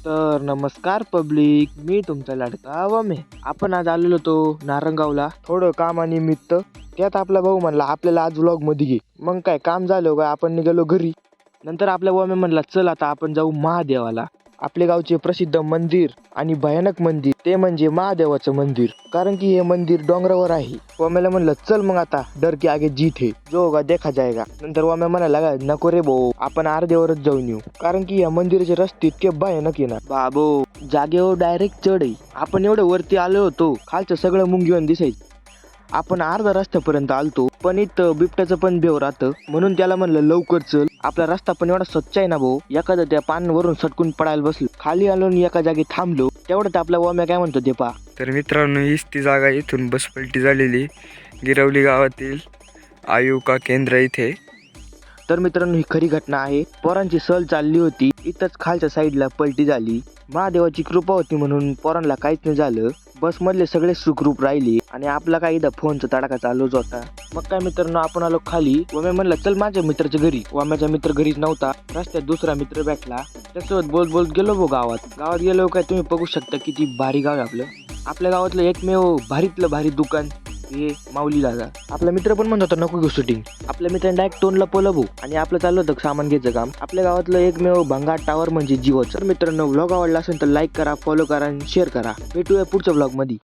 तर नमस्कार पब्लिक, मी तुमचा लाडका वमे. आपण आज आलेलो होतो नारंगावला थोडं कामानिमित्त. त्यात आपला भाऊ म्हणला आपल्याला आज व्लॉग मध्ये घे. मग काय काम झालं का आपण निघालो घरी. नंतर आपल्या वमे म्हणला चल आता आपण जाऊ महादेवाला. आपले गावचे प्रसिद्ध मंदिर आणि भयानक मंदिर ते म्हणजे महादेवाचं मंदिर. कारण की हे मंदिर डोंगरावर आहे. वम्याला म्हणलं चल मग आता डर के आगे जीत है, जो होगा देखा जाएगा. नंतर वम्या म्हणायला लागला नको रे भाऊ, आपण अर्ध्यावरच जाऊन येऊ. कारण की या मंदिराचे रस्ते इतके भयानक आहे ना बाबो, जागेवर डायरेक्ट चढ आहे. आपण एवढं वरती आलो होतो, खालचं सगळं मुंगीवन दिसायचं. आपण अर्धा रस्त्यापर्यंत आलतो, पण इथं बिबट्याचं पण भेव राहतं. म्हणून त्याला म्हणलं लवकर चल, आपला रस्ता पण एवढा स्वच्छ आहे ना भाऊ, एखादं त्या पानावरून सटकून पडायला बसलं. खाली आलो आणि एका जागी थांबलो, तेवढं आपला वम्या काय म्हणतो ते पा. तर मित्रांनो, हीच ती जागा इथून बस पलटी झालेली गिरवली गावातील आयुका केंद्र इथे. तर मित्रांनो, ही खरी घटना आहे. पोरांची सहल चालली होती, इथंच खालच्या साईडला पलटी झाली. महादेवाची कृपा होती म्हणून पोरांना काहीच नाही झालं. बस मधले सगळे सुखरूप राहिले आणि आपला काय इथं फोनचा तडाखा चालूच होता. मग काय मित्रांनो, आपण आलो खाली. वम्या म्हणला चल माझ्या मित्राच्या घरी. वम्याचा मित्र घरीच नव्हता, रस्त्यात दुसरा मित्र भेटला. त्यासोबत बोलत गेलो भाऊ गावात गेलो. काय तुम्ही बघू शकता किती भारी गाव आहे आपलं. आपल्या गावातलं एकमेव भारीतलं भारी दुकान हे माऊली दादा. आपला मित्र पण म्हणत होता नको घेऊ शूटिंग. आपल्या मित्राने डायरेक्ट तोंडला पोला भाऊ आणि आपलं चाललं होतं सामान घ्यायचं काम. आपल्या गावातलं एकमेव भंगार टावर म्हणजे जिओ. तर मित्रांनो, व्लॉग आवडला असेल तर लाईक करा, फॉलो करा आणि शेअर करा. भेटूया पुढच्या व्लॉग मध्ये.